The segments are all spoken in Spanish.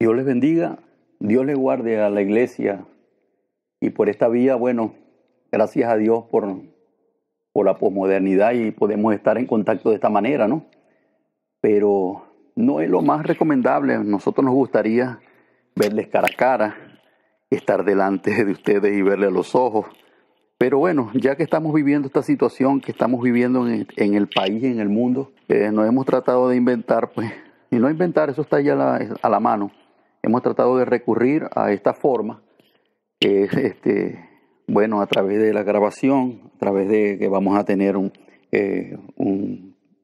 Dios les bendiga, Dios les guarde a la iglesia y por esta vía, bueno, gracias a Dios por la posmodernidad y podemos estar en contacto de esta manera, ¿no? Pero no es lo más recomendable. A nosotros nos gustaría verles cara a cara, estar delante de ustedes y verles a los ojos. Pero bueno, ya que estamos viviendo esta situación que estamos viviendo en el país y en el mundo, nos hemos tratado de inventar, pues, y no inventar, eso está ya a la mano. Hemos tratado de recurrir a esta forma, que es, bueno, a través de la grabación, a través de que vamos a tener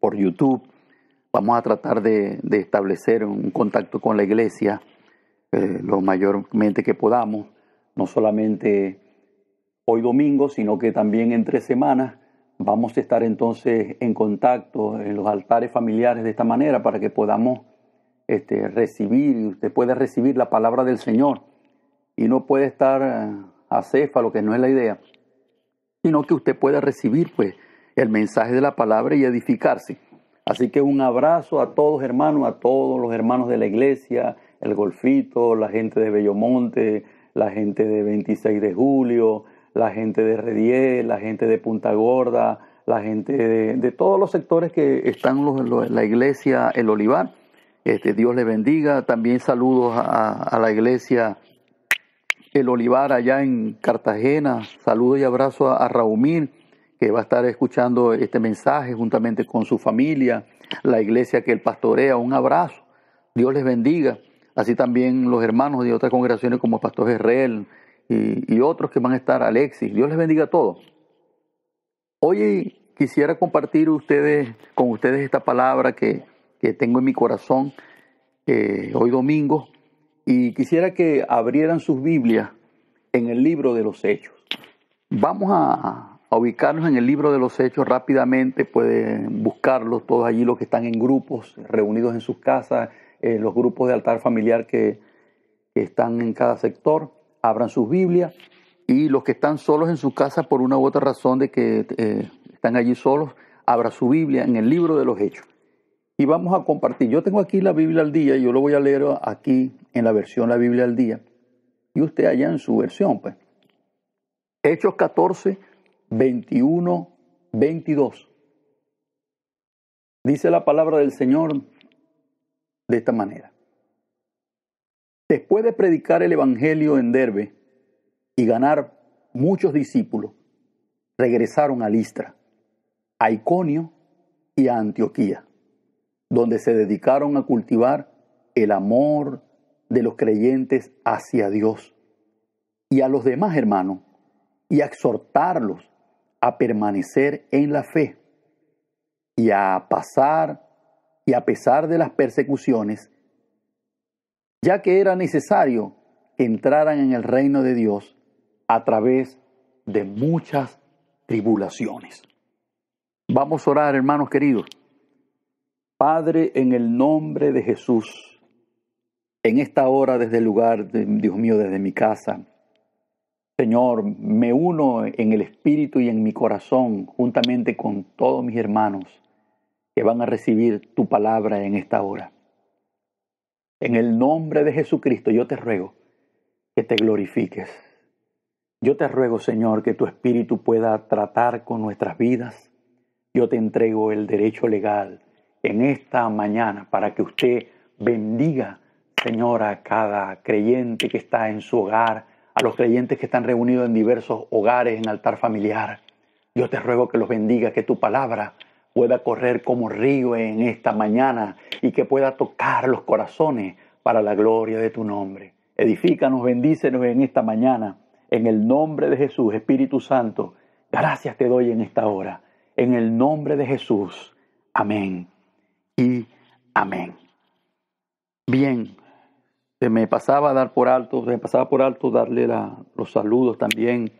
por YouTube, vamos a tratar de establecer un contacto con la iglesia lo mayormente que podamos, no solamente hoy domingo, sino que también entre semanas vamos a estar entonces en contacto en los altares familiares de esta manera para que podamos recibir, y usted puede recibir la palabra del Señor y no puede estar acéfalo, que no es la idea, sino que usted pueda recibir pues el mensaje de la palabra y edificarse. Así que un abrazo a todos hermanos, a todos los hermanos de la iglesia, el Golfito, la gente de Bellomonte, la gente de 26 de Julio, la gente de Rediel, la gente de Punta Gorda, la gente de todos los sectores que están la iglesia El Olivar. Dios les bendiga. También saludos a la iglesia El Olivar allá en Cartagena. Saludos y abrazos a Raumir, que va a estar escuchando este mensaje juntamente con su familia, la iglesia que él pastorea. Un abrazo. Dios les bendiga. Así también los hermanos de otras congregaciones como Pastor Gerrel y otros que van a estar, Alexis. Dios les bendiga a todos. Hoy quisiera compartir con ustedes esta palabra que tengo en mi corazón hoy domingo, y quisiera que abrieran sus Biblias en el libro de los Hechos. Vamos a ubicarnos en el libro de los Hechos rápidamente. Pueden buscarlos todos allí, los que están en grupos, reunidos en sus casas, los grupos de altar familiar que están en cada sector. Abran sus Biblias, y los que están solos en su casa por una u otra razón de que están allí solos, abra su Biblia en el libro de los Hechos. Y vamos a compartir. Yo tengo aquí la Biblia al día y yo lo voy a leer aquí en la versión La Biblia al día. Y usted allá en su versión, pues. Hechos 14, 21, 22. Dice la palabra del Señor de esta manera. Después de predicar el evangelio en Derbe y ganar muchos discípulos, regresaron a Listra, a Iconio y a Antioquía, donde se dedicaron a cultivar el amor de los creyentes hacia Dios y a los demás hermanos, y a exhortarlos a permanecer en la fe y a pesar de las persecuciones, ya que era necesario que entraran en el reino de Dios a través de muchas tribulaciones. Vamos a orar, hermanos queridos. Padre, en el nombre de Jesús, en esta hora desde el lugar, Dios mío, desde mi casa, Señor, me uno en el espíritu y en mi corazón juntamente con todos mis hermanos que van a recibir tu palabra en esta hora. En el nombre de Jesucristo yo te ruego que te glorifiques. Yo te ruego, Señor, que tu espíritu pueda tratar con nuestras vidas. Yo te entrego el derecho legal en esta mañana para que usted bendiga, Señor, a cada creyente que está en su hogar, a los creyentes que están reunidos en diversos hogares en altar familiar. Yo te ruego que los bendiga, que tu palabra pueda correr como río en esta mañana y que pueda tocar los corazones para la gloria de tu nombre. Edifícanos, bendícenos en esta mañana. En el nombre de Jesús, Espíritu Santo, gracias te doy en esta hora. En el nombre de Jesús. Amén y amén. Bien, se me pasaba por alto darle los saludos también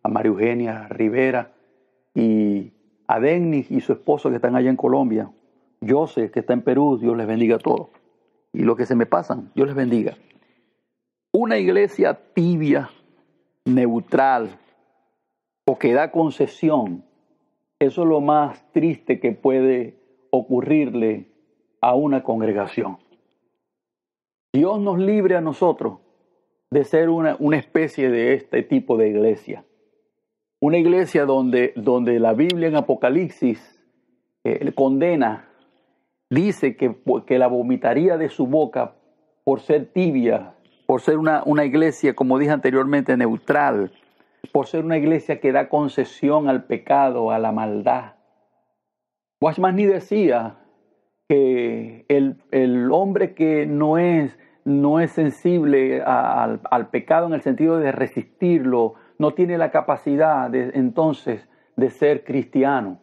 a María Eugenia Rivera y a Denis y su esposo que están allá en Colombia. José, que está en Perú, Dios les bendiga a todos. Y los que se me pasan, Dios les bendiga. Una iglesia tibia, neutral o que da concesión, eso es lo más triste que puede ocurrirle a una congregación. Dios nos libre a nosotros de ser una especie de este tipo de iglesia. Una iglesia donde la Biblia en Apocalipsis condena, dice que la vomitaría de su boca por ser tibia, por ser una iglesia, como dije anteriormente, neutral, por ser una iglesia que da concesión al pecado, a la maldad. Watchman Nee decía que el hombre que no es sensible al pecado en el sentido de resistirlo, no tiene la capacidad entonces de ser cristiano.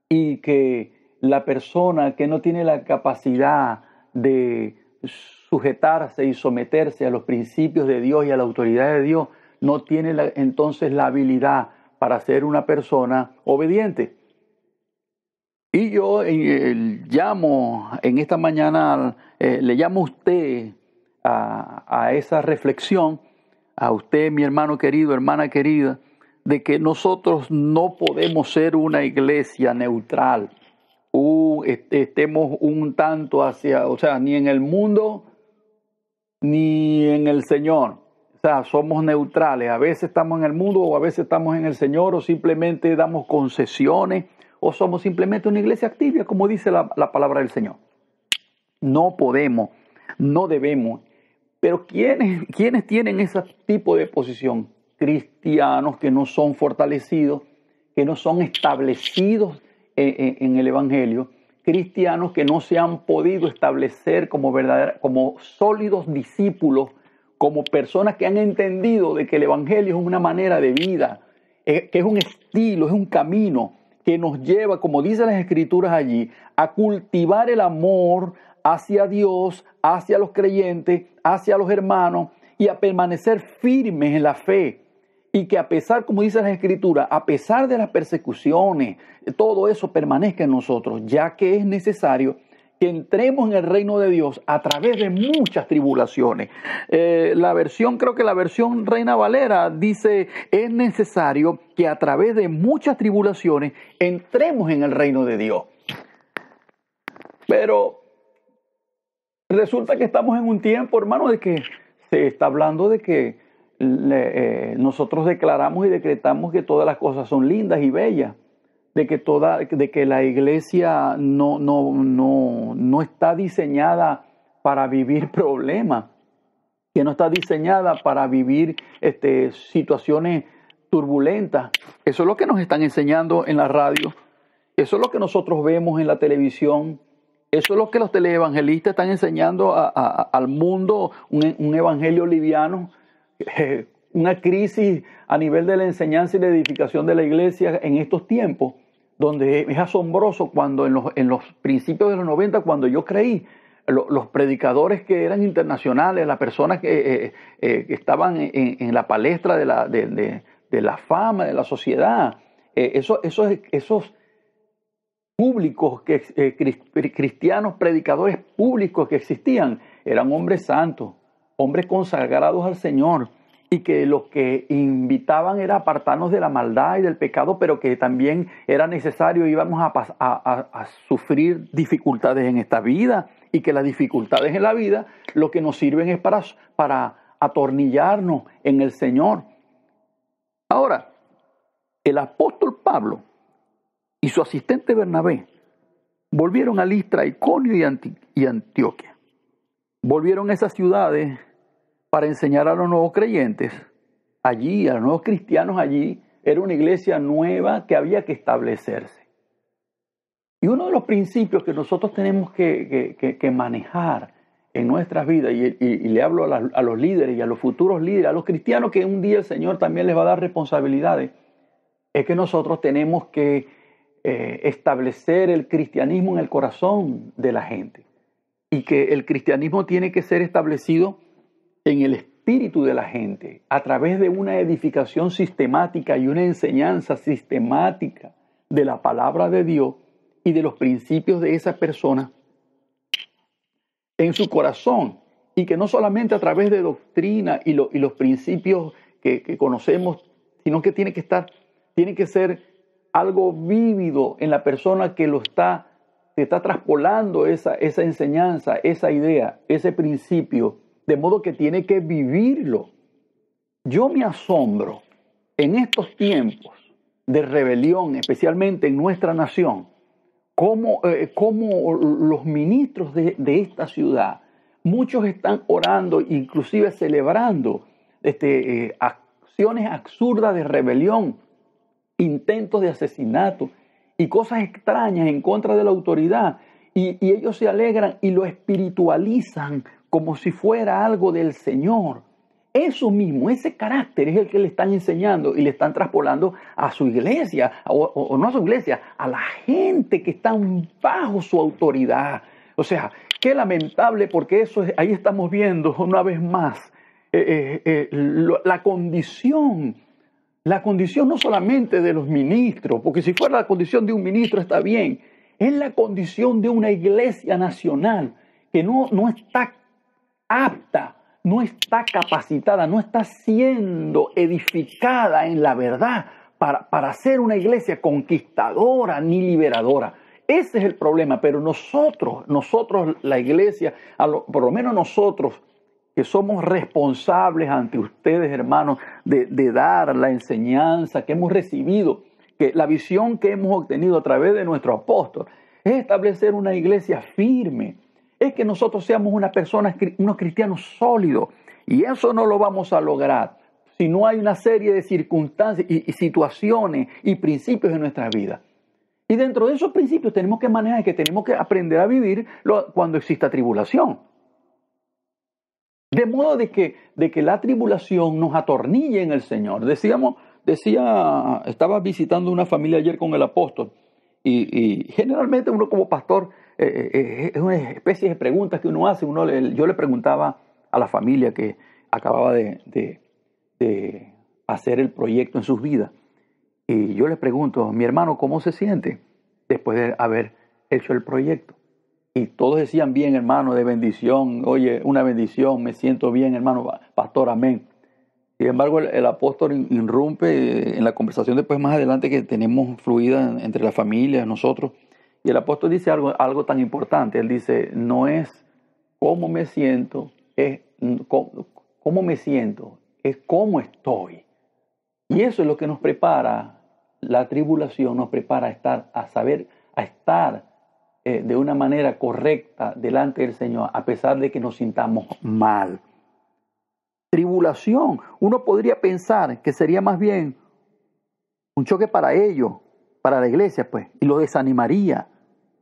Y que la persona que no tiene la capacidad de sujetarse y someterse a los principios de Dios y a la autoridad de Dios, no tiene entonces la habilidad para ser una persona obediente. Y yo llamo en esta mañana, le llamo a usted a esa reflexión, a usted, mi hermano querido, hermana querida, de que nosotros no podemos ser una iglesia neutral, estemos un tanto hacia, o sea, ni en el mundo ni en el Señor. O sea, somos neutrales. A veces estamos en el mundo o a veces estamos en el Señor, o simplemente damos concesiones, o somos simplemente una iglesia activa, como dice la palabra del Señor. No podemos, no debemos. Pero ¿quiénes tienen ese tipo de posición? Cristianos que no son fortalecidos, que no son establecidos en el Evangelio, cristianos que no se han podido establecer como sólidos discípulos, como personas que han entendido de que el Evangelio es una manera de vida, que es un estilo, es un camino que nos lleva, como dicen las Escrituras allí, a cultivar el amor hacia Dios, hacia los creyentes, hacia los hermanos, y a permanecer firmes en la fe. Y que a pesar, como dice la Escritura, a pesar de las persecuciones, todo eso permanezca en nosotros, ya que es necesario que entremos en el reino de Dios a través de muchas tribulaciones. Creo que la versión Reina Valera dice, es necesario que a través de muchas tribulaciones entremos en el reino de Dios. Pero resulta que estamos en un tiempo, hermano, de que se está hablando de que nosotros declaramos y decretamos que todas las cosas son lindas y bellas, de que la iglesia no está diseñada para vivir problemas, que no está diseñada para vivir situaciones turbulentas. Eso es lo que nos están enseñando en la radio, eso es lo que nosotros vemos en la televisión, eso es lo que los teleevangelistas están enseñando al mundo, un evangelio liviano. Una crisis a nivel de la enseñanza y la edificación de la iglesia en estos tiempos, donde es asombroso cuando en los principios de los 90, cuando yo creí, los predicadores que eran internacionales, las personas que estaban en la palestra de la fama, de la sociedad, esos públicos, cristianos, predicadores públicos que existían, eran hombres santos, hombres consagrados al Señor, y que los que invitaban era apartarnos de la maldad y del pecado, pero que también era necesario, íbamos a sufrir dificultades en esta vida, y que las dificultades en la vida lo que nos sirven es para atornillarnos en el Señor. Ahora, el apóstol Pablo y su asistente Bernabé volvieron a Listra, Iconio y Antioquia. Volvieron a esas ciudades para enseñar a los nuevos creyentes allí, a los nuevos cristianos allí. Era una iglesia nueva que había que establecerse. Y uno de los principios que nosotros tenemos que manejar en nuestras vidas, y le hablo a los líderes y a los futuros líderes, a los cristianos que un día el Señor también les va a dar responsabilidades, es que nosotros tenemos que establecer el cristianismo en el corazón de la gente. Y que el cristianismo tiene que ser establecido en el espíritu de la gente, a través de una edificación sistemática y una enseñanza sistemática de la palabra de Dios y de los principios de esa persona en su corazón. Y que no solamente a través de doctrina y los principios que conocemos, sino que tiene que ser algo vívido en la persona que está traspolando esa enseñanza, esa idea, ese principio de modo que tiene que vivirlo. Yo me asombro en estos tiempos de rebelión, especialmente en nuestra nación, cómo los ministros de esta ciudad, muchos están orando, inclusive celebrando acciones absurdas de rebelión, intentos de asesinato y cosas extrañas en contra de la autoridad. Y ellos se alegran y lo espiritualizan como si fuera algo del Señor. Eso mismo, ese carácter es el que le están enseñando y le están traspolando a su iglesia, o no a su iglesia, a la gente que está bajo su autoridad. O sea, qué lamentable, porque ahí estamos viendo una vez más la condición no solamente de los ministros, porque si fuera la condición de un ministro está bien, es la condición de una iglesia nacional que no está apta, no está capacitada, no está siendo edificada en la verdad para ser una iglesia conquistadora ni liberadora. Ese es el problema, pero nosotros, la iglesia, por lo menos nosotros, que somos responsables ante ustedes, hermanos, de dar la enseñanza que hemos recibido, que la visión que hemos obtenido a través de nuestro apóstol, es establecer una iglesia firme, es que nosotros seamos unos cristianos sólidos, y eso no lo vamos a lograr si no hay una serie de circunstancias y situaciones y principios en nuestra vida. Y dentro de esos principios tenemos que manejar, que tenemos que aprender a vivir cuando exista tribulación. De modo de que la tribulación nos atornille en el Señor. Estaba visitando una familia ayer con el apóstol y generalmente uno como pastor, es una especie de preguntas que uno hace. Yo le preguntaba a la familia que acababa de hacer el proyecto en sus vidas. Y yo le pregunto, mi hermano, ¿cómo se siente después de haber hecho el proyecto? Y todos decían, bien, hermano, de bendición. Oye, una bendición, me siento bien, hermano, pastor, amén. Sin embargo, el apóstol irrumpe en la conversación después más adelante que tenemos fluida entre la familia, nosotros. Y el apóstol dice algo tan importante. Él dice, no es cómo me siento, es cómo me siento, es cómo estoy. Y eso es lo que nos prepara, la tribulación nos prepara a estar de una manera correcta delante del Señor, a pesar de que nos sintamos mal. Tribulación, uno podría pensar que sería más bien un choque para ellos, para la iglesia, pues, y lo desanimaría.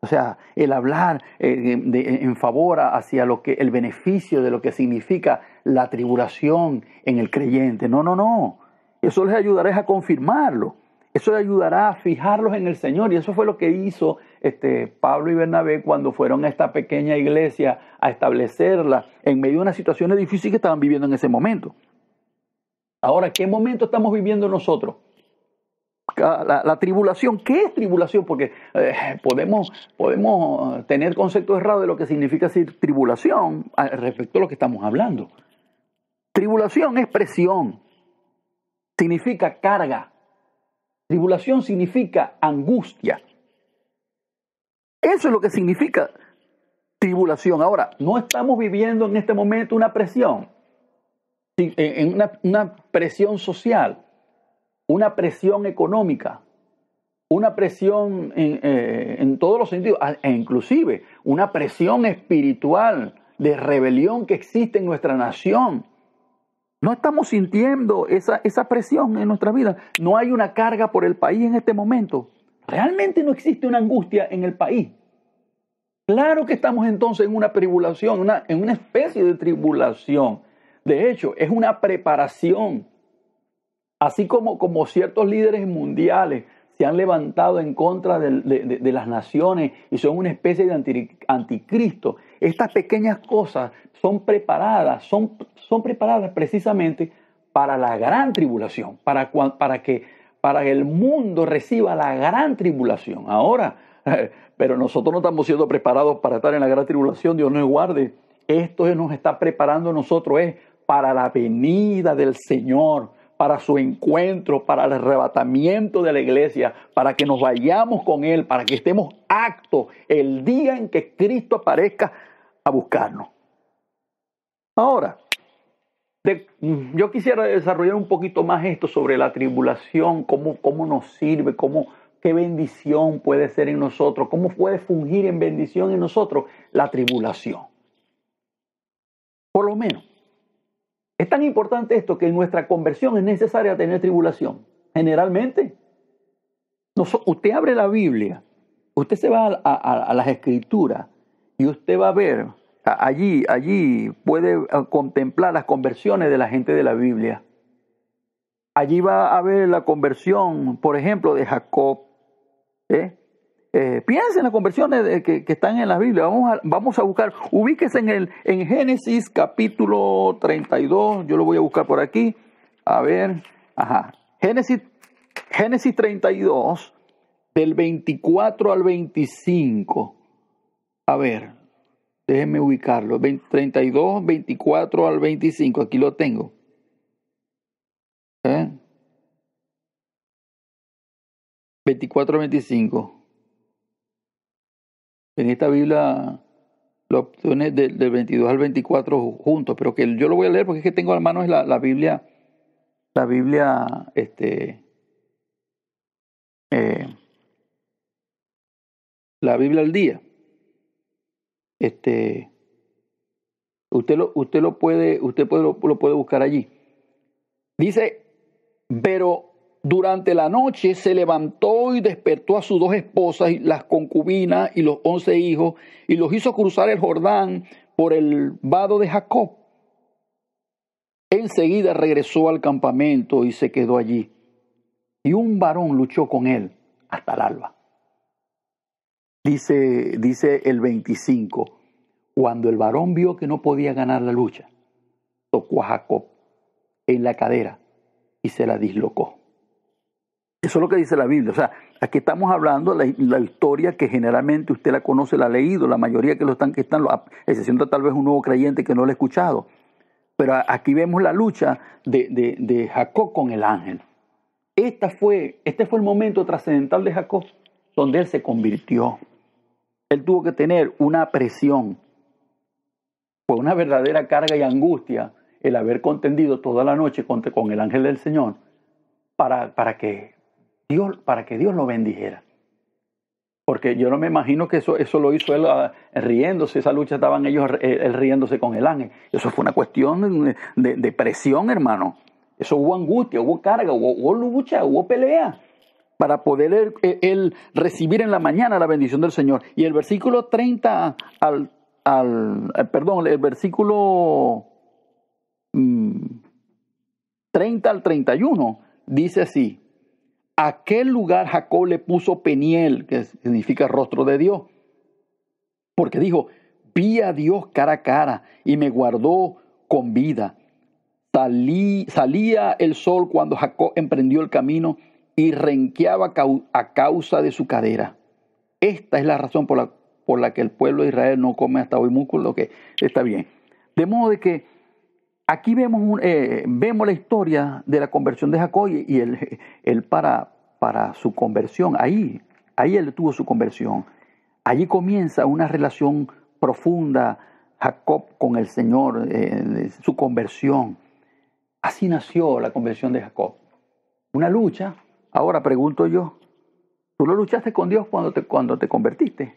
O sea, el hablar en favor hacia el beneficio de lo que significa la tribulación en el creyente. No. Eso les ayudará a confirmarlo. Eso les ayudará a fijarlos en el Señor. Y eso fue lo que hizo Pablo y Bernabé cuando fueron a esta pequeña iglesia a establecerla en medio de unas situaciones difíciles que estaban viviendo en ese momento. Ahora, ¿qué momento estamos viviendo nosotros? La tribulación. ¿Qué es tribulación? Porque podemos tener conceptos errados de lo que significa decir tribulación respecto a lo que estamos hablando. Tribulación es presión. Significa carga. Tribulación significa angustia. Eso es lo que significa tribulación. Ahora, no estamos viviendo en este momento una presión, en una presión social, una presión económica, una presión en todos los sentidos, e inclusive una presión espiritual de rebelión que existe en nuestra nación. No estamos sintiendo esa presión en nuestra vida. No hay una carga por el país en este momento. Realmente no existe una angustia en el país. Claro que estamos entonces en una tribulación, en una especie de tribulación. De hecho, es una preparación. Así como ciertos líderes mundiales se han levantado en contra de las naciones y son una especie de anticristo, estas pequeñas cosas son preparadas precisamente para la gran tribulación, para que el mundo reciba la gran tribulación. Ahora, pero nosotros no estamos siendo preparados para estar en la gran tribulación, Dios nos guarde. Esto nos está preparando a nosotros para la venida del Señor, para su encuentro, para el arrebatamiento de la iglesia, para que nos vayamos con Él, para que estemos aptos el día en que Cristo aparezca a buscarnos. Ahora, yo quisiera desarrollar un poquito más esto sobre la tribulación, cómo nos sirve, qué bendición puede ser en nosotros, cómo puede fungir en bendición en nosotros la tribulación. Por lo menos, es tan importante esto que en nuestra conversión es necesaria tener tribulación. Generalmente, usted abre la Biblia, usted se va a las Escrituras y usted va a ver, allí puede contemplar las conversiones de la gente de la Biblia. Allí va a ver la conversión, por ejemplo, de Jacob. Piensen en las conversiones que están en la Biblia. Vamos a buscar, ubíquese en Génesis capítulo 32, yo lo voy a buscar por aquí. A ver, Génesis 32, del 24 al 25. A ver, déjenme ubicarlo. 32, 24 al 25, aquí lo tengo. 24 al 25. En esta Biblia lo obtiene del 22 al 24 juntos, pero que yo lo voy a leer porque es que tengo a mano la Biblia, la Biblia al día. Usted lo puede buscar allí. Dice, pero durante la noche se levantó y despertó a sus 2 esposas, y las concubinas y los 11 hijos, y los hizo cruzar el Jordán por el vado de Jacob. Enseguida regresó al campamento y se quedó allí. Y un varón luchó con él hasta el alba. Dice el 25, cuando el varón vio que no podía ganar la lucha, tocó a Jacob en la cadera y se la dislocó. Eso es lo que dice la Biblia. O sea, aquí estamos hablando de la historia que generalmente usted la conoce, la ha leído, la mayoría que están, excepción de tal vez un nuevo creyente que no lo ha escuchado. Pero aquí vemos la lucha de Jacob con el ángel. Este fue el momento trascendental de Jacob, donde él se convirtió. Él tuvo que tener una presión. Fue una verdadera carga y angustia el haber contendido toda la noche con el ángel del Señor para que Dios lo bendijera. Porque yo no me imagino que eso lo hizo él riéndose. Esa lucha estaban ellos él riéndose con el ángel. Eso fue una cuestión de presión, hermano. Eso hubo angustia, hubo carga, hubo lucha, hubo pelea para poder él recibir en la mañana la bendición del Señor. Y el versículo 30 el versículo 30 al 31 dice así: aquel lugar Jacob le puso Peniel, que significa rostro de Dios, porque dijo, vi a Dios cara a cara y me guardó con vida. Salía el sol cuando Jacob emprendió el camino y renqueaba a causa de su cadera. Esta es la razón por la que el pueblo de Israel no come hasta hoy músculo, que está bien. De modo de que aquí vemos la historia de la conversión de Jacob y él para su conversión. Ahí él tuvo su conversión. Allí comienza una relación profunda Jacob con el Señor, su conversión. Así nació la conversión de Jacob. Una lucha. Ahora pregunto yo, ¿tú lo luchaste con Dios cuando te convertiste?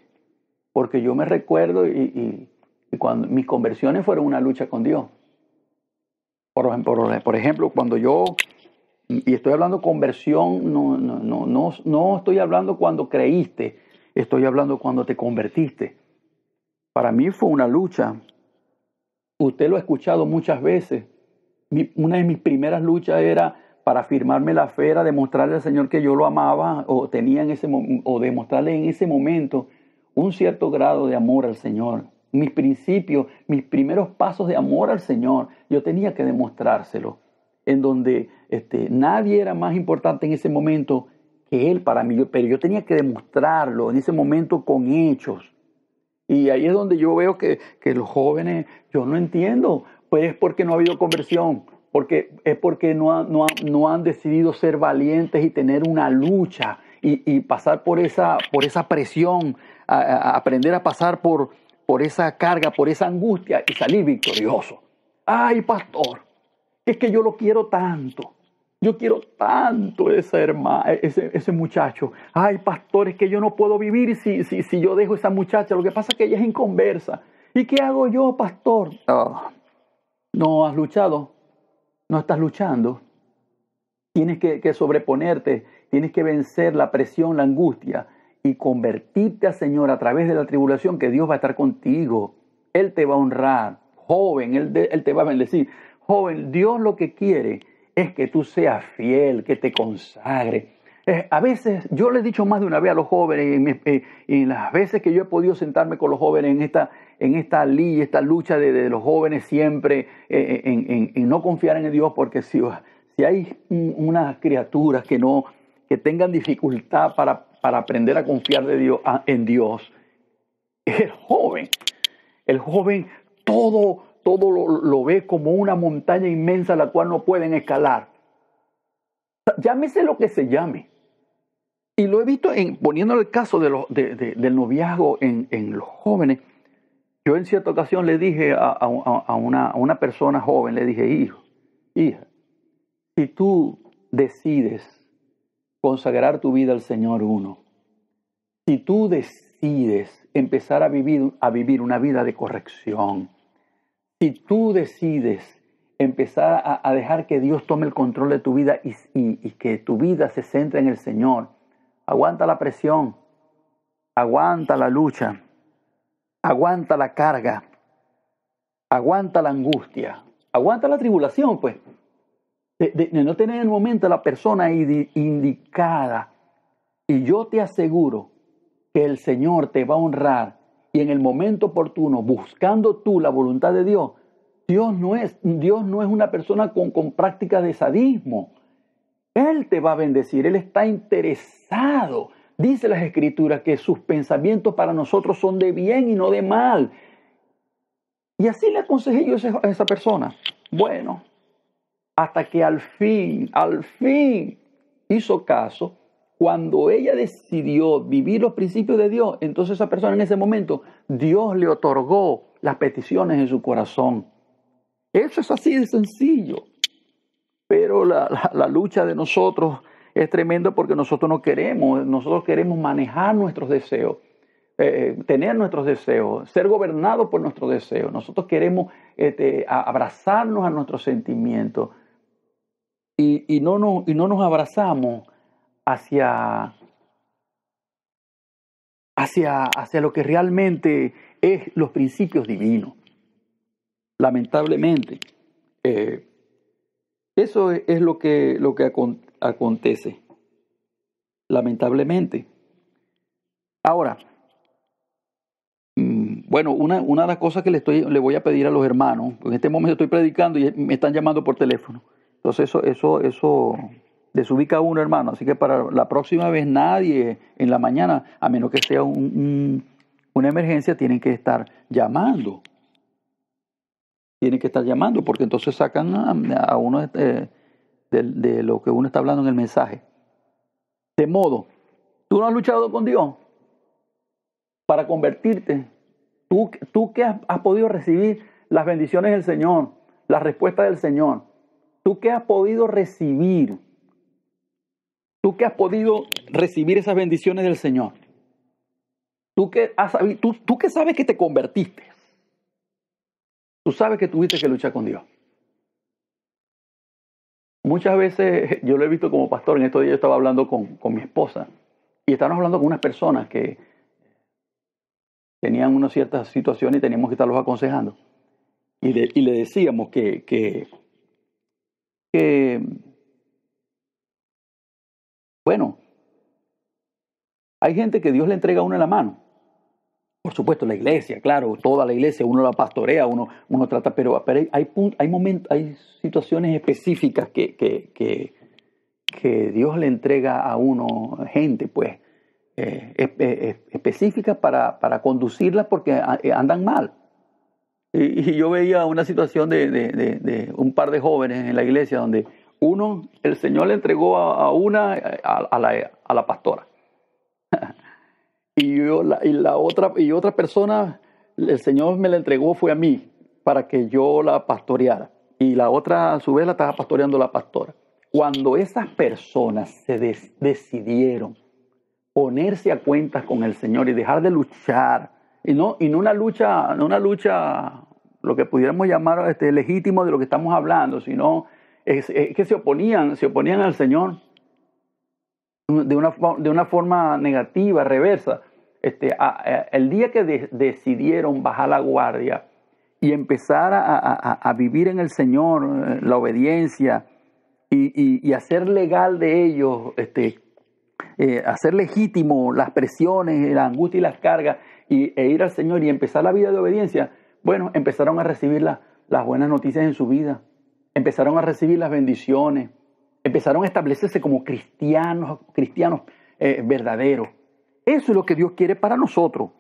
Porque yo me recuerdo y cuando mis conversiones fueron una lucha con Dios. Por ejemplo, cuando yo, y estoy hablando conversión, no estoy hablando cuando creíste, estoy hablando cuando te convertiste. Para mí fue una lucha. Usted lo ha escuchado muchas veces. Una de mis primeras luchas era para afirmarme la fe, era demostrarle al Señor que yo lo amaba o demostrarle en ese momento un cierto grado de amor al Señor. Mis principios, mis primeros pasos de amor al Señor, yo tenía que demostrárselo. En donde nadie era más importante en ese momento que Él para mí, pero yo tenía que demostrarlo en ese momento con hechos. Y ahí es donde yo veo que los jóvenes, yo no entiendo, pues es porque no ha habido conversión, es porque no han decidido ser valientes y tener una lucha y pasar por esa presión, aprender a pasar por esa carga, por esa angustia y salir victorioso. Ay, pastor, es que yo lo quiero tanto. Yo quiero tanto ese muchacho. Ay, pastor, es que yo no puedo vivir si yo dejo esa muchacha. Lo que pasa es que ella es inconversa. ¿Y qué hago yo, pastor? Oh, no has luchado. No estás luchando. Tienes que sobreponerte. Tienes que vencer la presión, la angustia y convertirte al Señor a través de la tribulación, que Dios va a estar contigo. Él te va a honrar. Joven, Él te va a bendecir. Joven, Dios lo que quiere es que tú seas fiel, que te consagre. A veces, yo le he dicho más de una vez a los jóvenes, y las veces que yo he podido sentarme con los jóvenes en esta lucha de los jóvenes siempre, en no confiar en Dios, porque si hay unas criaturas que tengan dificultad para aprender a confiar en Dios, el joven. El joven todo lo ve como una montaña inmensa la cual no pueden escalar. Llámese lo que se llame. Y lo he visto poniendo el caso del noviazgo en los jóvenes. Yo en cierta ocasión le dije a una persona joven, le dije, hija, si tú decides consagrar tu vida al Señor si tú decides empezar a vivir una vida de corrección, si tú decides empezar a dejar que Dios tome el control de tu vida y que tu vida se centre en el Señor, aguanta la presión, aguanta la lucha, aguanta la carga, aguanta la angustia, aguanta la tribulación, pues, de no tener en el momento a la persona indicada. Y yo te aseguro que el Señor te va a honrar, y en el momento oportuno, buscando tú la voluntad de Dios, Dios no es una persona con prácticas de sadismo. Él te va a bendecir, Él está interesado. Dice las Escrituras que sus pensamientos para nosotros son de bien y no de mal. Y así le aconsejé yo a esa persona. Bueno, hasta que al fin hizo caso. Cuando ella decidió vivir los principios de Dios, entonces esa persona en ese momento, Dios le otorgó las peticiones en su corazón. Eso es así de sencillo. Pero la lucha de nosotros es tremenda, porque nosotros queremos manejar nuestros deseos, tener nuestros deseos, ser gobernados por nuestros deseos. Nosotros queremos abrazarnos a nuestros sentimientos y no nos abrazamos hacia lo que realmente es los principios divinos. Lamentablemente, eso es lo que acontece. Lamentablemente. Ahora, bueno, una de las cosas que le voy a pedir a los hermanos, en este momento estoy predicando y me están llamando por teléfono. Entonces eso desubica a uno, hermano. Así que para la próxima vez nadie en la mañana, a menos que sea una emergencia, tienen que estar llamando. Tienen que estar llamando, porque entonces sacan a uno de lo que uno está hablando en el mensaje. De modo, tú no has luchado con Dios para convertirte. Tú que has podido recibir las bendiciones del Señor, las respuestas del Señor. Tú que has podido recibir. Tú que has podido recibir esas bendiciones del Señor. Tú que sabes que te convertiste. Tú sabes que tuviste que luchar con Dios. Muchas veces yo lo he visto como pastor. En estos días yo estaba hablando con mi esposa y estábamos hablando con unas personas que tenían unas ciertas situaciones y teníamos que estarlos aconsejando. Y le decíamos que bueno, hay gente que Dios le entrega a uno en la mano. Por supuesto, la iglesia, claro, toda la iglesia, uno la pastorea, uno trata, pero hay momentos, hay situaciones específicas que Dios le entrega a uno, gente, pues, específicas para conducirlas porque andan mal. Y yo veía una situación de un par de jóvenes en la iglesia donde el Señor le entregó a la pastora. Y otra persona, el Señor me la entregó, fue a mí. para que yo la pastoreara. Y la otra, a su vez, la estaba pastoreando la pastora. Cuando esas personas se decidieron ponerse a cuentas con el Señor y dejar de luchar, y no una lucha, lo que pudiéramos llamar legítimo de lo que estamos hablando, sino es que se oponían al Señor de una forma negativa, reversa. El día que decidieron bajar la guardia y empezar a vivir en el Señor, la obediencia, y hacer legal de ellos, hacer legítimo las presiones, la angustia y las cargas, e ir al Señor y empezar la vida de obediencia, bueno, empezaron a recibir las buenas noticias en su vida, empezaron a recibir las bendiciones, empezaron a establecerse como cristianos verdaderos. Eso es lo que Dios quiere para nosotros.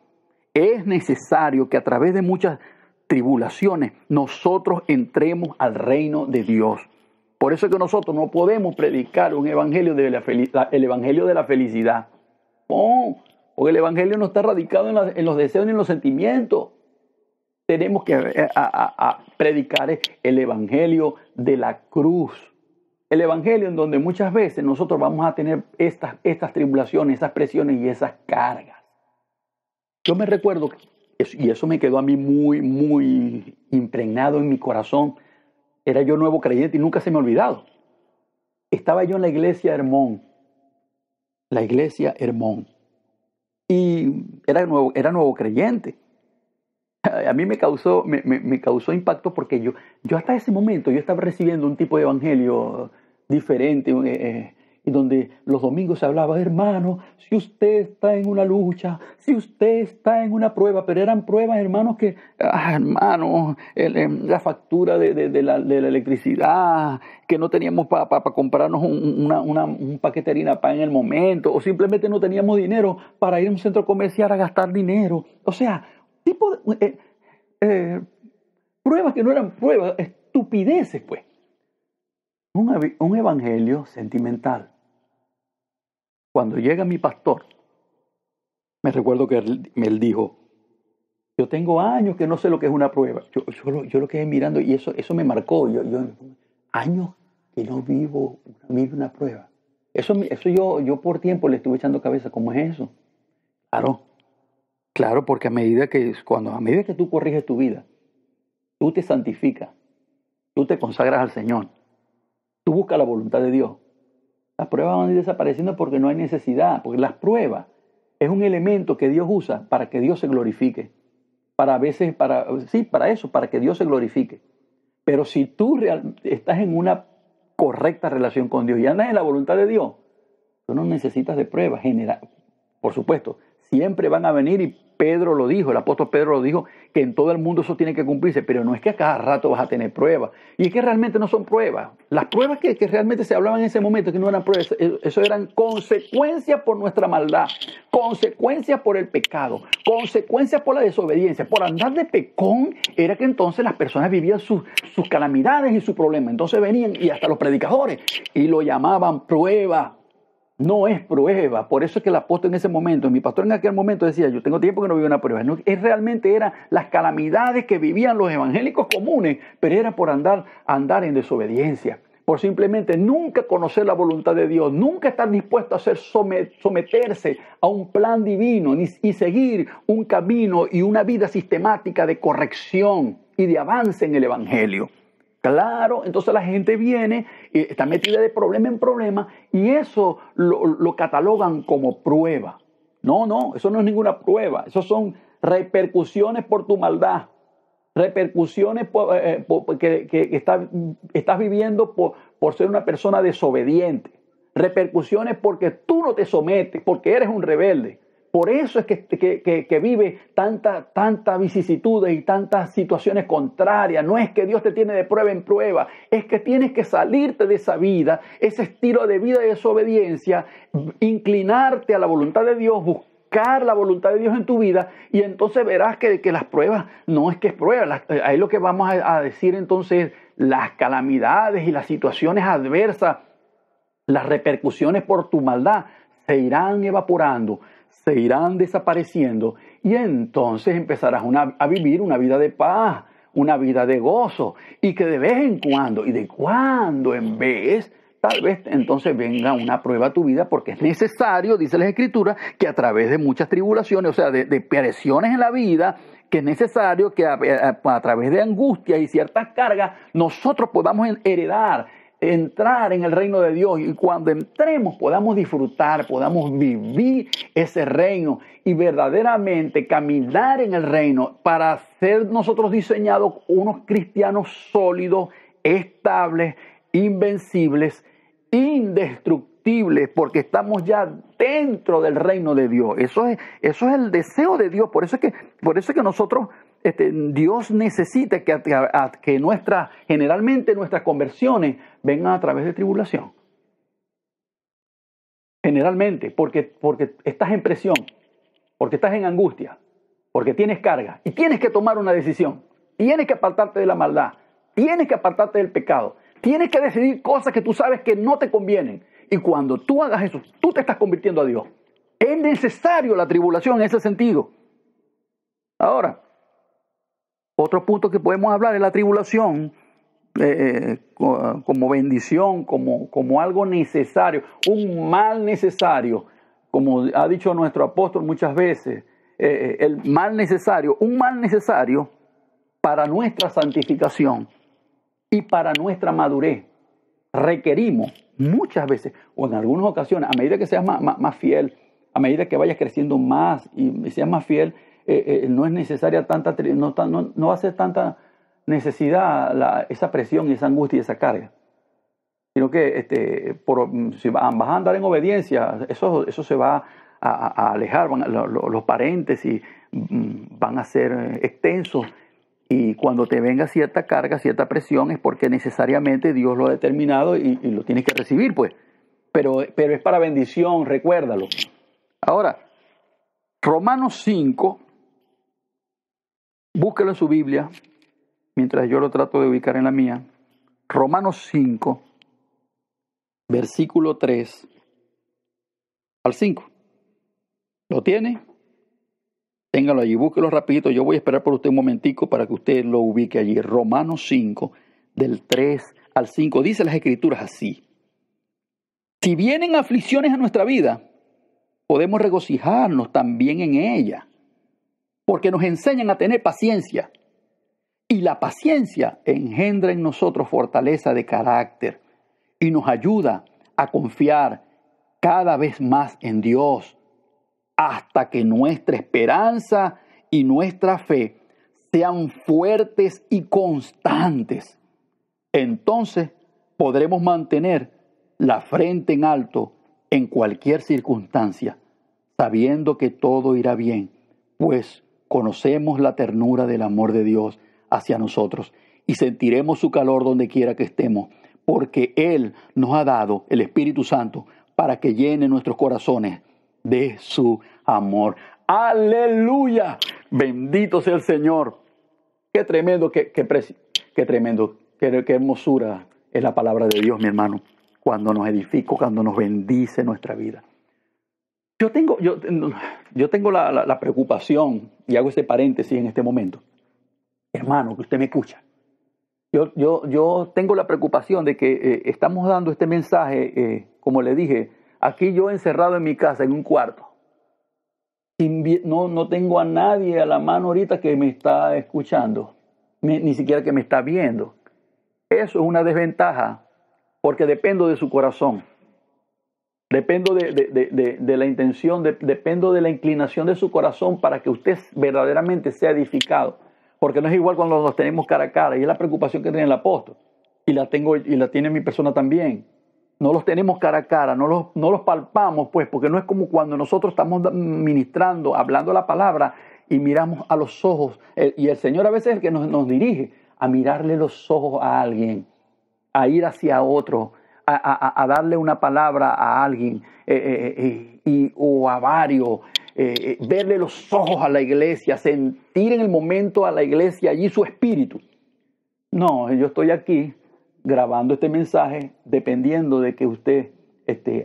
Es necesario que a través de muchas tribulaciones nosotros entremos al reino de Dios. Por eso es que nosotros no podemos predicar un evangelio el evangelio de la felicidad. No, porque el evangelio no está radicado en los deseos ni en los sentimientos. Tenemos que predicar el evangelio de la cruz. El evangelio en donde muchas veces nosotros vamos a tener estas tribulaciones, esas presiones y esas cargas. Yo me recuerdo, y eso me quedó a mí muy, muy impregnado en mi corazón. Era yo nuevo creyente y nunca se me ha olvidado. Estaba yo en la iglesia Hermón. Y era nuevo creyente. A mí me causó impacto porque yo hasta ese momento yo estaba recibiendo un tipo de evangelio diferente, y donde los domingos se hablaba, hermano, si usted está en una lucha, si usted está en una prueba, pero eran pruebas, hermanos, que, hermano, la factura de la electricidad, que no teníamos para comprarnos un paquete de harina pan en el momento, o simplemente no teníamos dinero para ir a un centro comercial a gastar dinero. O sea, tipo pruebas que no eran pruebas, estupideces, pues. Un evangelio sentimental. Cuando llega mi pastor, me recuerdo que él dijo, yo tengo años que no sé lo que es una prueba. Yo lo quedé mirando y eso me marcó. Yo años que no vivo una prueba. Eso yo por tiempo le estuve echando cabeza. ¿Cómo es eso? Claro, porque a medida que tú corriges tu vida, tú te santificas, tú te consagras al Señor, tú buscas la voluntad de Dios, las pruebas van a ir desapareciendo porque no hay necesidad, porque las pruebas es un elemento que Dios usa para que Dios se glorifique, para que Dios se glorifique. Pero si tú estás en una correcta relación con Dios y andas en la voluntad de Dios, tú no necesitas de pruebas generales. Por supuesto, siempre van a venir, y Pedro lo dijo, el apóstol Pedro lo dijo, que en todo el mundo eso tiene que cumplirse, pero no es que a cada rato vas a tener pruebas. Y es que realmente no son pruebas. Las pruebas que realmente se hablaban en ese momento, que no eran pruebas, eso eran consecuencias por nuestra maldad, consecuencias por el pecado, consecuencias por la desobediencia. Por andar de pecón era que entonces las personas vivían sus calamidades y sus problemas. Entonces venían, y hasta los predicadores, y lo llamaban prueba. No es prueba. Por eso es que el apóstol en ese momento, mi pastor en aquel momento decía, yo tengo tiempo que no vivo una prueba. No, realmente eran las calamidades que vivían los evangélicos comunes, pero era por andar en desobediencia, por simplemente nunca conocer la voluntad de Dios, nunca estar dispuesto a someterse a un plan divino y seguir un camino y una vida sistemática de corrección y de avance en el evangelio. Claro, entonces la gente viene, está metida de problema en problema, y eso lo catalogan como prueba. No, eso no es ninguna prueba. Eso son repercusiones por tu maldad, repercusiones que estás viviendo por ser una persona desobediente, repercusiones porque tú no te sometes, porque eres un rebelde. Por eso es que vive tanta vicisitudes y tantas situaciones contrarias. No es que Dios te tiene de prueba en prueba, es que tienes que salirte de esa vida, ese estilo de vida de desobediencia, inclinarte a la voluntad de Dios, buscar la voluntad de Dios en tu vida, y entonces verás que las pruebas no es que es prueba. Ahí lo que vamos a decir entonces, las calamidades y las situaciones adversas, las repercusiones por tu maldad se irán evaporando, se irán desapareciendo, y entonces empezarás a vivir una vida de paz, una vida de gozo y que de vez en cuando, y de cuando en vez, tal vez entonces venga una prueba a tu vida, porque es necesario, dice las Escrituras, que a través de muchas tribulaciones, o sea, de presiones en la vida, que es necesario que a través de angustias y ciertas cargas nosotros podamos entrar en el reino de Dios, y cuando entremos podamos disfrutar, podamos vivir ese reino y verdaderamente caminar en el reino para ser nosotros diseñados unos cristianos sólidos, estables, invencibles, indestructibles, porque estamos ya dentro del reino de Dios. Eso es el deseo de Dios. Por eso es que nosotros, Dios necesita que generalmente nuestras conversiones vengan a través de tribulación. Generalmente, porque estás en presión, porque estás en angustia, porque tienes carga y tienes que tomar una decisión. Tienes que apartarte de la maldad, tienes que apartarte del pecado, tienes que decidir cosas que tú sabes que no te convienen. Y cuando tú hagas eso, tú te estás convirtiendo a Dios. Es necesario la tribulación en ese sentido. Ahora, otro punto que podemos hablar es la tribulación como bendición, como algo necesario, un mal necesario, como ha dicho nuestro apóstol muchas veces, un mal necesario para nuestra santificación y para nuestra madurez. Requerimos muchas veces, o en algunas ocasiones, a medida que seas más fiel, a medida que vayas creciendo más y seas más fiel, no es necesaria no va a ser tanta necesidad esa presión y esa angustia y esa carga, sino que si vas a andar en obediencia, eso se va a alejar, los paréntesis van a ser extensos, y cuando te venga cierta carga, cierta presión, es porque necesariamente Dios lo ha determinado y lo tienes que recibir, pues. Pero es para bendición, recuérdalo. Ahora, Romanos 5, búsquelo en su Biblia, mientras yo lo trato de ubicar en la mía. Romanos 5, versículo 3 al 5. ¿Lo tiene? Téngalo allí, búsquelo rapidito. Yo voy a esperar por usted un momentico para que usted lo ubique allí. Romanos 5, del 3 al 5. Dice las Escrituras así: si vienen aflicciones a nuestra vida, podemos regocijarnos también en ella, porque nos enseñan a tener paciencia. Y la paciencia engendra en nosotros fortaleza de carácter y nos ayuda a confiar cada vez más en Dios, hasta que nuestra esperanza y nuestra fe sean fuertes y constantes. Entonces podremos mantener la frente en alto en cualquier circunstancia, sabiendo que todo irá bien, pues conocemos la ternura del amor de Dios hacia nosotros y sentiremos su calor donde quiera que estemos, porque Él nos ha dado el Espíritu Santo para que llene nuestros corazones de su amor. ¡Aleluya! Bendito sea el Señor. Qué tremendo, qué tremendo, qué hermosura es la palabra de Dios, mi hermano, cuando nos edifica, cuando nos bendice nuestra vida. Yo tengo la preocupación, y hago este paréntesis en este momento, hermano, que usted me escucha. Yo tengo la preocupación de que estamos dando este mensaje, como le dije, aquí yo encerrado en mi casa, en un cuarto. No tengo a nadie a la mano ahorita que me está escuchando, ni siquiera que me está viendo. Eso es una desventaja, porque dependo de su corazón. Dependo de la intención, dependo de la inclinación de su corazón para que usted verdaderamente sea edificado. Porque no es igual cuando nos tenemos cara a cara, y es la preocupación que tiene el apóstol. Y la tiene mi persona también. No los tenemos cara a cara, no los palpamos, pues, porque no es como cuando nosotros estamos ministrando, hablando la palabra y miramos a los ojos. Y el Señor a veces es el que nos dirige a mirarle los ojos a alguien, a ir hacia otro, a darle una palabra a alguien o a varios, verle los ojos a la iglesia, sentir en el momento a la iglesia allí su espíritu. No, yo estoy aquí grabando este mensaje dependiendo de que usted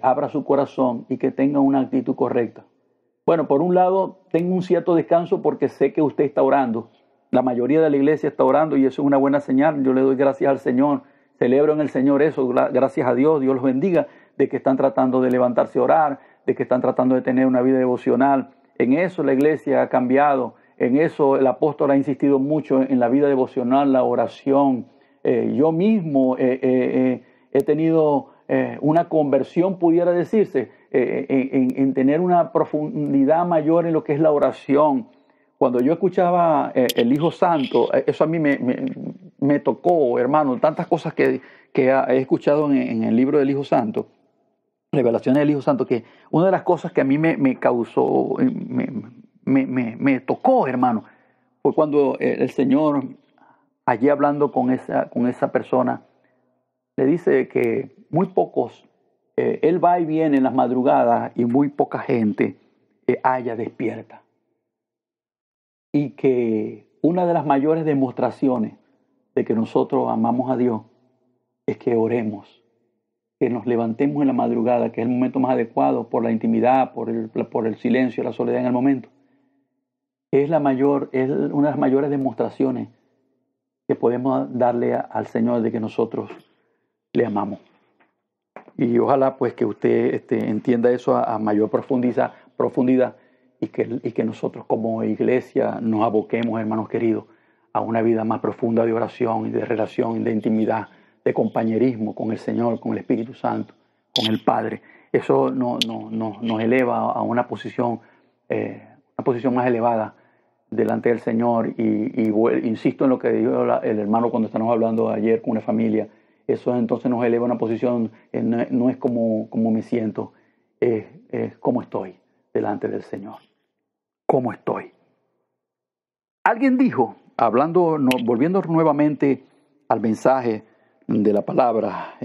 abra su corazón y que tenga una actitud correcta. Bueno, por un lado, tengo un cierto descanso porque sé que usted está orando La mayoría de la iglesia está orando y eso es una buena señal. Yo le doy gracias al Señor. Celebro en el Señor eso. Gracias a Dios. Dios los bendiga de que están tratando de levantarse a orar, de que están tratando de tener una vida devocional. En eso la iglesia ha cambiado. En eso el apóstol ha insistido mucho en la vida devocional, la oración. Yo mismo he tenido una conversión, pudiera decirse, en tener una profundidad mayor en lo que es la oración. Cuando yo escuchaba el Hijo Santo, eso a mí me tocó, hermano, tantas cosas que he escuchado en el libro del Hijo Santo, Revelaciones del Hijo Santo, que una de las cosas que a mí me causó, me tocó, hermano, fue cuando el Señor, allí hablando con esa persona, le dice que muy pocos, Él va y viene en las madrugadas y muy poca gente haya despierta. Y que una de las mayores demostraciones de que nosotros amamos a Dios es que oremos, que nos levantemos en la madrugada, que es el momento más adecuado por la intimidad, por el silencio, la soledad en el momento. Es una de las mayores demostraciones que podemos darle al Señor de que nosotros le amamos. Y ojalá pues que usted entienda eso a mayor profundidad y que nosotros como iglesia nos aboquemos, hermanos queridos, a una vida más profunda de oración y de relación y de intimidad, de compañerismo con el Señor, con el Espíritu Santo, con el Padre. Eso nos eleva a una posición más elevada delante del Señor. Y insisto en lo que dijo el hermano cuando estábamos hablando ayer con una familia. Eso entonces nos eleva a una posición, no es como me siento, es cómo estoy delante del Señor. ¿Cómo estoy? Alguien dijo, volviendo nuevamente al mensaje de la palabra,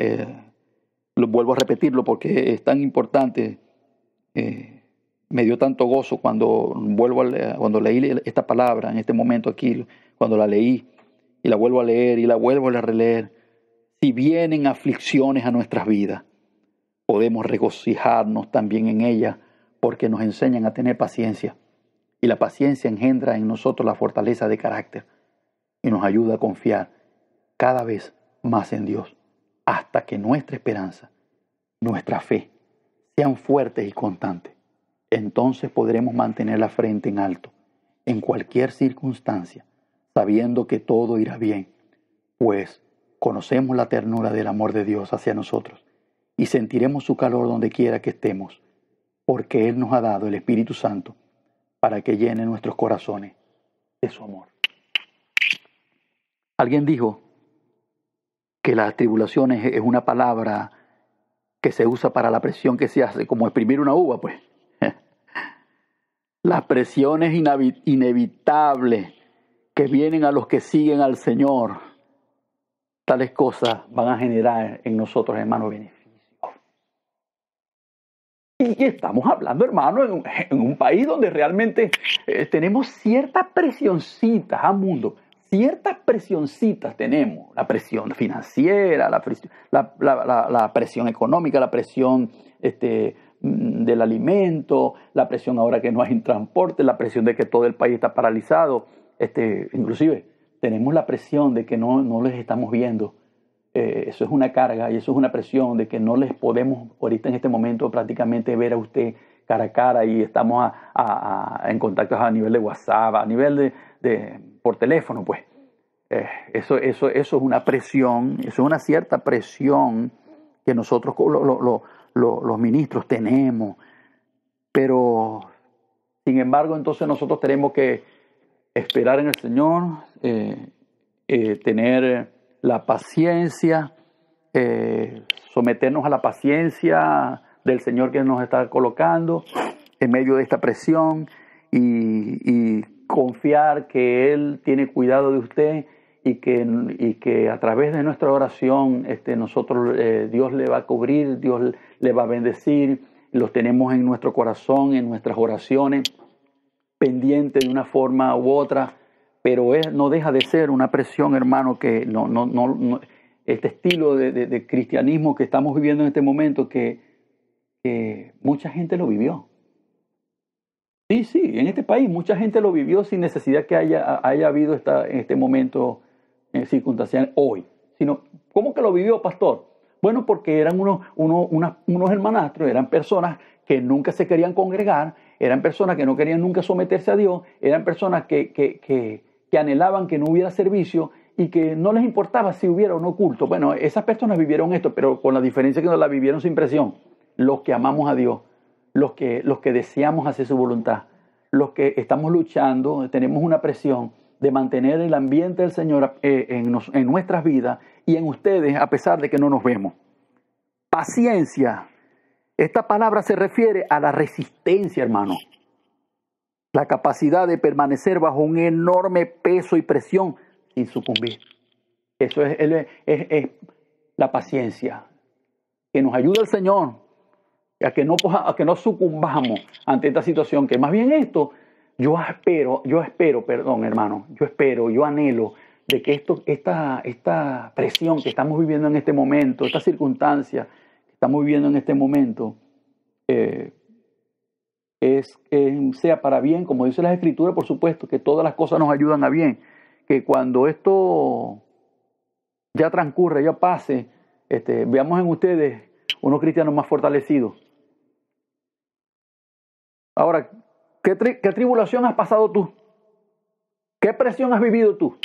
lo vuelvo a repetirlo porque es tan importante, me dio tanto gozo cuando leí esta palabra en este momento aquí, cuando la leí y la vuelvo a leer y la vuelvo a releer. Si vienen aflicciones a nuestras vidas, podemos regocijarnos también en ellas porque nos enseñan a tener paciencia. Y la paciencia engendra en nosotros la fortaleza de carácter y nos ayuda a confiar cada vez más en Dios hasta que nuestra esperanza, nuestra fe sean fuertes y constantes. Entonces podremos mantener la frente en alto en cualquier circunstancia, sabiendo que todo irá bien, pues conocemos la ternura del amor de Dios hacia nosotros y sentiremos su calor donde quiera que estemos, porque Él nos ha dado el Espíritu Santo para que llene nuestros corazones de su amor. Alguien dijo que las tribulaciones es una palabra que se usa para la presión que se hace, como exprimir una uva, pues. Las presiones inevitables que vienen a los que siguen al Señor, tales cosas van a generar en nosotros, hermanos, beneficios. Y estamos hablando, hermano, en un país donde realmente tenemos ciertas presioncitas al mundo. Ciertas presioncitas tenemos. La presión financiera, la presión económica, la presión del alimento, la presión ahora que no hay transporte, la presión de que todo el país está paralizado. Inclusive tenemos la presión de que no les estamos viendo. Eso es una carga y eso es una presión de que no les podemos ahorita en este momento prácticamente ver a usted cara a cara y estamos en contacto a nivel de WhatsApp, a nivel por teléfono, pues. Eso es una presión, eso es una cierta presión que nosotros los ministros tenemos. Pero, sin embargo, entonces nosotros tenemos que esperar en el Señor, tener la paciencia, someternos a la paciencia del Señor que nos está colocando en medio de esta presión y confiar que Él tiene cuidado de usted y que a través de nuestra oración nosotros Dios le va a cubrir, Dios le va a bendecir, los tenemos en nuestro corazón, en nuestras oraciones, pendientes de una forma u otra. Pero no deja de ser una presión, hermano, que este estilo de cristianismo que estamos viviendo en este momento, que mucha gente lo vivió. Sí, sí, en este país mucha gente lo vivió sin necesidad que haya habido en este momento circunstancial hoy. Sino, ¿cómo que lo vivió, pastor? Bueno, porque eran unos hermanastros, eran personas que nunca se querían congregar, eran personas que no querían nunca someterse a Dios, eran personas que anhelaban que no hubiera servicio y que no les importaba si hubiera o no culto. Bueno, esas personas vivieron esto, pero con la diferencia que no la vivieron sin presión. Los que amamos a Dios, los que deseamos hacer su voluntad, los que estamos luchando, tenemos una presión de mantener el ambiente del Señor en nuestras vidas y en ustedes, a pesar de que no nos vemos. Paciencia. Esta palabra se refiere a la resistencia, hermano. La capacidad de permanecer bajo un enorme peso y presión sin sucumbir. Eso es la paciencia. Que nos ayude el Señor a que no sucumbamos ante esta situación, que más bien esto, yo espero, hermano, yo anhelo de que esta presión que estamos viviendo en este momento, esta circunstancia que estamos viviendo en este momento, sea para bien, como dice las Escrituras, por supuesto, que todas las cosas nos ayudan a bien, que cuando esto ya transcurre, ya pase, veamos en ustedes unos cristianos más fortalecidos. Ahora, ¿qué tribulación has pasado tú? ¿Qué presión has vivido tú?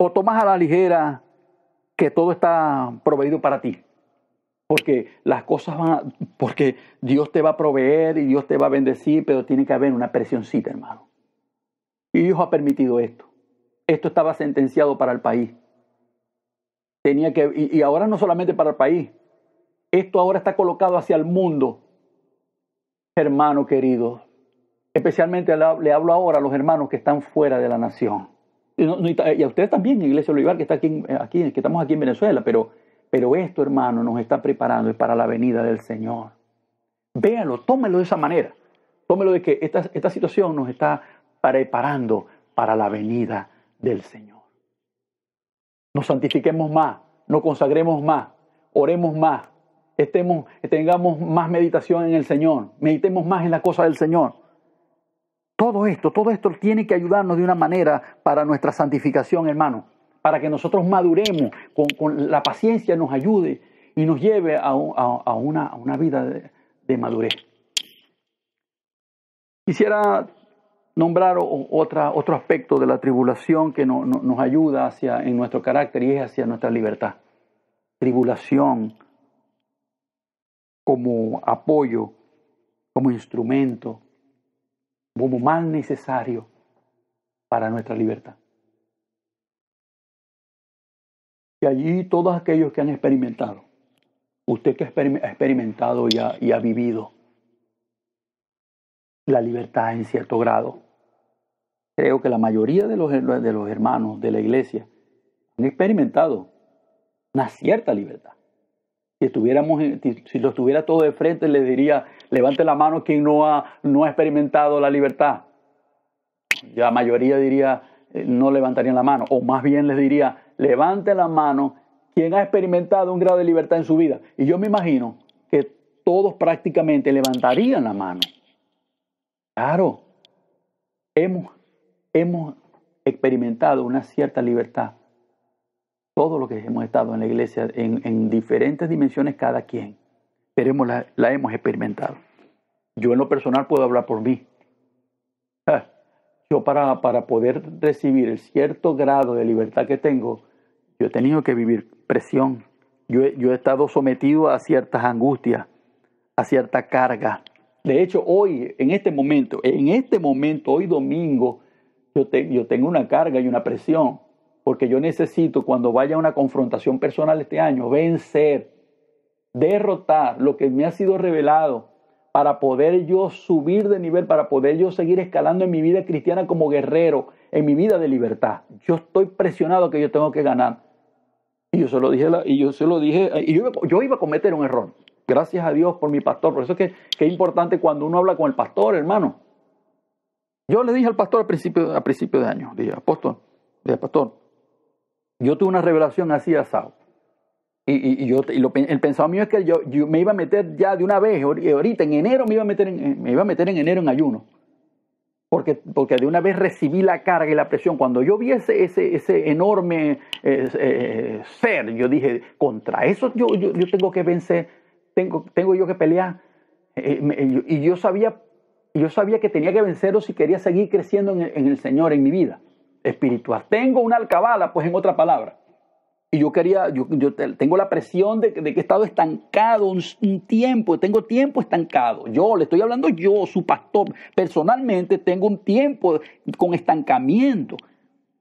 ¿O tomas a la ligera que todo está proveído para ti? Porque las cosas porque Dios te va a proveer y Dios te va a bendecir, pero tiene que haber una presioncita, hermano. Y Dios ha permitido esto. Esto estaba sentenciado para el país. Y ahora no solamente para el país. Esto ahora está colocado hacia el mundo. Hermano querido, especialmente le hablo ahora a los hermanos que están fuera de la nación. Y a ustedes también, Iglesia Olivar, que está que estamos aquí en Venezuela, pero esto, hermano, nos está preparando para la venida del Señor. Véanlo, tómenlo de esa manera. Tómenlo de que esta situación nos está preparando para la venida del Señor. Nos santifiquemos más, nos consagremos más, oremos más, tengamos más meditación en el Señor, meditemos más en la cosa del Señor. Todo esto tiene que ayudarnos de una manera para nuestra santificación, hermano, para que nosotros maduremos, con la paciencia nos ayude y nos lleve a una vida de madurez. Quisiera nombrar otro aspecto de la tribulación que nos ayuda en nuestro carácter y es hacia nuestra libertad. Tribulación como apoyo, como instrumento, como mal necesario para nuestra libertad. Y allí todos aquellos que han experimentado, usted que ha experimentado y ha vivido la libertad en cierto grado, creo que la mayoría de los hermanos de la iglesia han experimentado una cierta libertad. Si lo estuviera todo de frente, les diría, levante la mano quien no ha experimentado la libertad. Ya la mayoría diría, no levantarían la mano. O más bien les diría, levante la mano quien ha experimentado un grado de libertad en su vida. Y yo me imagino que todos prácticamente levantarían la mano. Claro, hemos experimentado una cierta libertad. Todo lo que hemos estado en la iglesia, en diferentes dimensiones cada quien, pero la hemos experimentado. Yo en lo personal puedo hablar por mí. Yo para poder recibir el cierto grado de libertad que tengo, yo he tenido que vivir presión. Yo he estado sometido a ciertas angustias, a cierta carga. De hecho, hoy, en este momento, hoy domingo, yo tengo una carga y una presión. Porque yo necesito, cuando vaya a una confrontación personal este año, vencer, derrotar lo que me ha sido revelado para poder yo subir de nivel, para poder yo seguir escalando en mi vida cristiana como guerrero, en mi vida de libertad. Yo estoy presionado que yo tengo que ganar. Y yo se lo dije, yo iba a cometer un error. Gracias a Dios por mi pastor. Por eso es que es importante cuando uno habla con el pastor, hermano. Yo le dije al pastor a principio de año, dije, pastor, yo tuve una revelación así asado. El pensamiento mío es que yo me iba a meter ya de una vez, ahorita en enero me iba a meter en enero en ayuno. Porque de una vez recibí la carga y la presión. Cuando yo vi ese enorme ser, yo dije, contra eso yo tengo que vencer, tengo yo que pelear. Y yo sabía que tenía que vencerlo si quería seguir creciendo en el Señor, en mi vida espiritual. Tengo una alcabala, pues en otra palabra. Y yo tengo la presión de que he estado estancado un tiempo, tengo tiempo estancado. Le estoy hablando yo, su pastor, personalmente tengo un tiempo con estancamiento.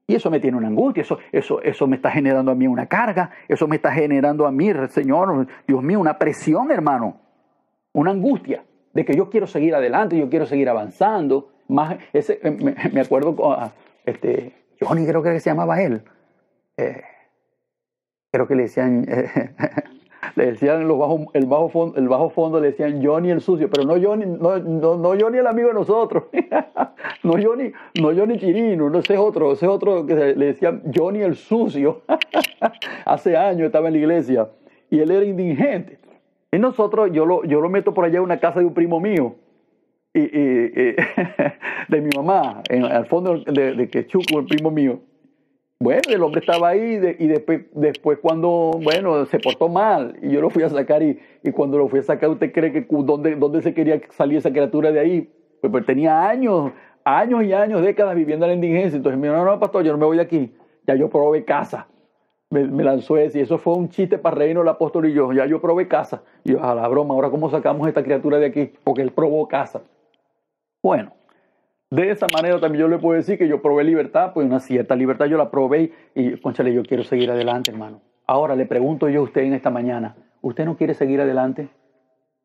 Y eso me tiene una angustia, eso me está generando a mí una carga, eso me está generando a mí, Señor, Dios mío, una presión, hermano, una angustia de que yo quiero seguir adelante, yo quiero seguir avanzando. Me acuerdo, Johnny creo que se llamaba él. Creo que le decían el bajo fondo le decían Johnny el sucio, pero no Johnny el amigo de nosotros. no Johnny Chirino, ese es otro que le decían Johnny el sucio. Hace años estaba en la iglesia y él era indigente. Y nosotros, yo lo meto por allá en una casa de un primo mío, de mi mamá, al fondo de Quechuco, el primo mío. Bueno, el hombre estaba ahí y después cuando, se portó mal y yo lo fui a sacar y cuando lo fui a sacar, ¿usted cree que dónde se quería salir esa criatura de ahí? Pues tenía años y años, décadas viviendo en la indigencia. Entonces me dijo, no, pastor, yo no me voy de aquí. Ya yo probé casa. Me lanzó ese y eso fue un chiste para reírnos el apóstol y yo. Ya yo probé casa. Y yo, a la broma, ahora ¿cómo sacamos a esta criatura de aquí? Porque él probó casa. Bueno. De esa manera también yo le puedo decir que yo probé libertad, pues una cierta libertad yo la probé y, cónchale, yo quiero seguir adelante, hermano. Ahora le pregunto yo a usted en esta mañana, ¿usted no quiere seguir adelante?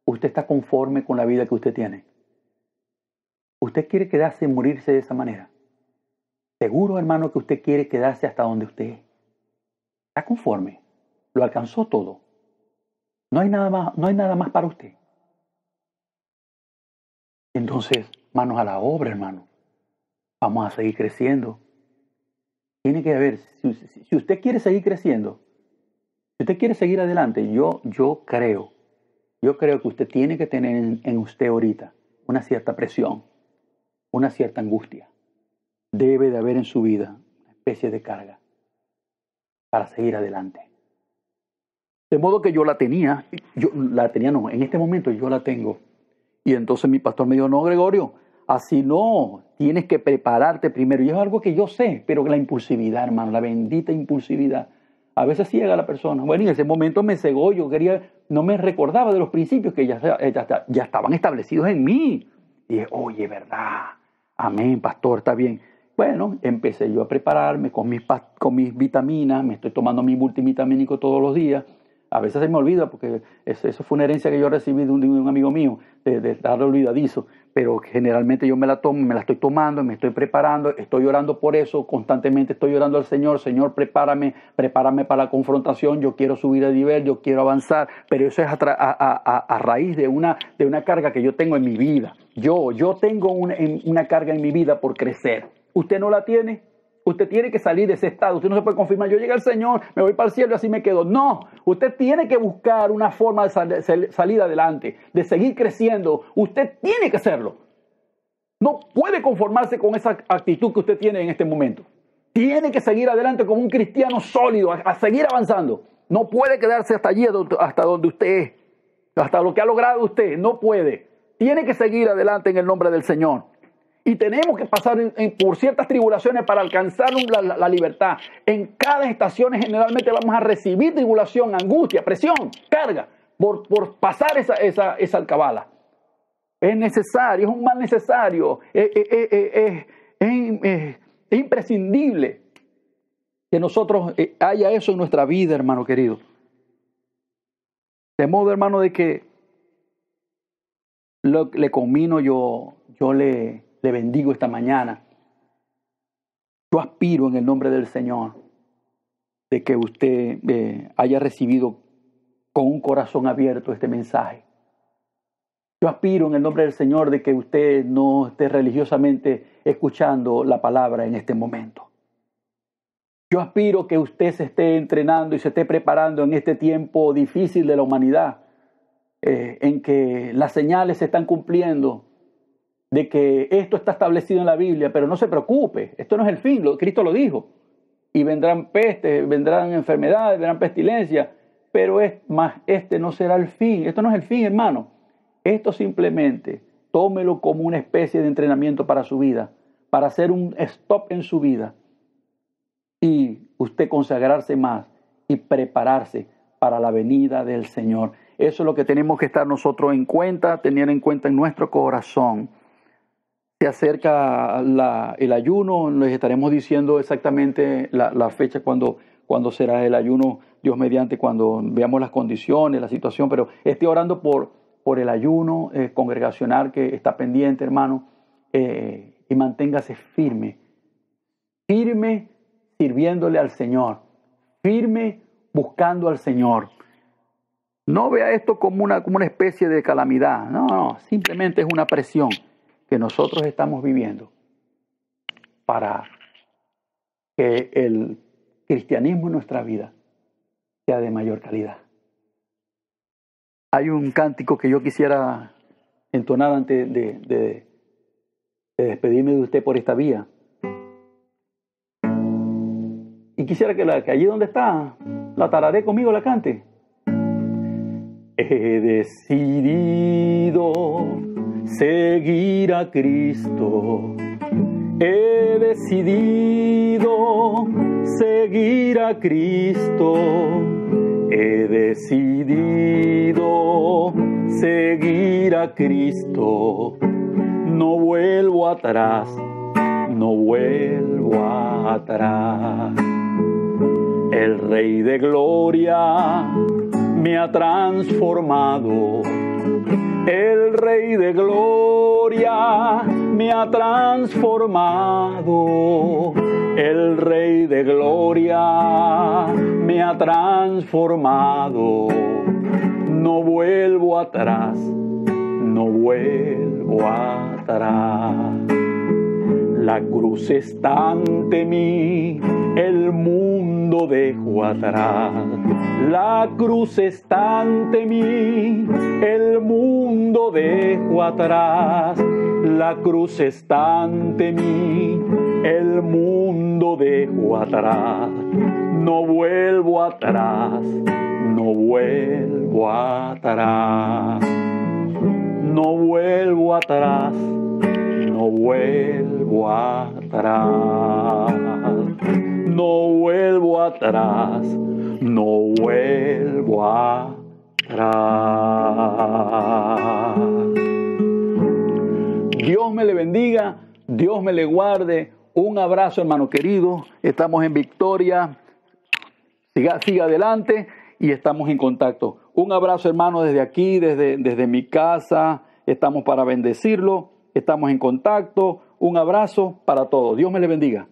¿Usted está conforme con la vida que usted tiene? ¿Usted quiere quedarse y morirse de esa manera? Seguro, hermano, que usted quiere quedarse hasta donde usted está conforme. Lo alcanzó todo. No hay nada más para usted. Entonces, manos a la obra, hermano. Vamos a seguir creciendo. Tiene que haber, si usted quiere seguir creciendo, si usted quiere seguir adelante, yo creo que usted tiene que tener en usted ahorita una cierta presión, una cierta angustia. Debe de haber en su vida una especie de carga para seguir adelante. De modo que yo la tenía, en este momento yo la tengo. Y entonces mi pastor me dijo, no, Gregorio, así no, tienes que prepararte primero. Y es algo que yo sé, pero la impulsividad, hermano, la bendita impulsividad, a veces ciega a la persona. Bueno, y en ese momento me cegó, no me recordaba de los principios que ya estaban establecidos en mí. Y dije, oye, verdad, amén, pastor, está bien. Bueno, empecé yo a prepararme con mis vitaminas, me estoy tomando mi multivitamínico todos los días. A veces se me olvida porque eso fue una herencia que yo recibí de un amigo mío, de estar olvidadizo. Pero generalmente yo me la estoy tomando, me estoy preparando, estoy orando por eso, constantemente estoy orando al Señor. Señor, prepárame para la confrontación, yo quiero subir de nivel, yo quiero avanzar. Pero eso es a raíz de una carga que yo tengo en mi vida. Yo tengo una carga en mi vida por crecer. ¿Usted no la tiene? Usted tiene que salir de ese estado. Usted no se puede confirmar, yo llegué al Señor, me voy para el cielo y así me quedo. No, usted tiene que buscar una forma de salir adelante, de seguir creciendo. Usted tiene que hacerlo. No puede conformarse con esa actitud que usted tiene en este momento. Tiene que seguir adelante como un cristiano sólido, a seguir avanzando. No puede quedarse hasta allí, hasta donde usted es, hasta lo que ha logrado usted. No puede. Tiene que seguir adelante en el nombre del Señor. Y tenemos que pasar por ciertas tribulaciones para alcanzar la libertad. En cada estación generalmente vamos a recibir tribulación, angustia, presión, carga, por pasar esa alcabala. Es necesario, es un mal necesario, es imprescindible que nosotros haya eso en nuestra vida, hermano querido. De modo, hermano, de que le conmino yo le bendigo esta mañana. Yo aspiro en el nombre del Señor de que usted haya recibido con un corazón abierto este mensaje. Yo aspiro en el nombre del Señor de que usted no esté religiosamente escuchando la palabra en este momento. Yo aspiro que usted se esté entrenando y se esté preparando en este tiempo difícil de la humanidad, en que las señales se están cumpliendo, de que esto está establecido en la Biblia, pero no se preocupe, esto no es el fin, Cristo lo dijo. Y vendrán pestes, vendrán enfermedades, vendrán pestilencias, pero este no será el fin. Esto no es el fin, hermano. Esto simplemente tómelo como una especie de entrenamiento para su vida, para hacer un stop en su vida y usted consagrarse más y prepararse para la venida del Señor. Eso es lo que tenemos que estar nosotros en cuenta, tener en cuenta en nuestro corazón. Se acerca el ayuno, les estaremos diciendo exactamente la fecha cuando será el ayuno, Dios mediante, cuando veamos las condiciones, la situación, pero estoy orando por el ayuno congregacional que está pendiente, hermano, y manténgase firme sirviéndole al Señor, firme buscando al Señor. No vea esto como una especie de calamidad, no, simplemente es una presión que nosotros estamos viviendo para que el cristianismo en nuestra vida sea de mayor calidad. Hay un cántico que yo quisiera entonar antes de despedirme de usted por esta vía. Y quisiera que allí donde está, la tararé conmigo, la cante. He decidido seguir a Cristo. He decidido seguir a Cristo. He decidido seguir a Cristo. No vuelvo atrás, no vuelvo atrás. El Rey de Gloria me ha transformado. El Rey de Gloria me ha transformado. El Rey de Gloria me ha transformado. No vuelvo atrás, no vuelvo atrás. La cruz está ante mí, el mundo dejo atrás. La cruz está ante mí, el mundo dejo atrás. La cruz está ante mí, el mundo dejo atrás. No vuelvo atrás, no vuelvo atrás. No vuelvo atrás, no vuelvo atrás. No vuelvo atrás, no vuelvo atrás. Dios me le bendiga, Dios me le guarde. Un abrazo, hermano querido. Estamos en victoria. Siga adelante y estamos en contacto. Un abrazo, hermano, desde aquí, desde mi casa. Estamos para bendecirlo. Estamos en contacto. Un abrazo para todos. Dios me le bendiga.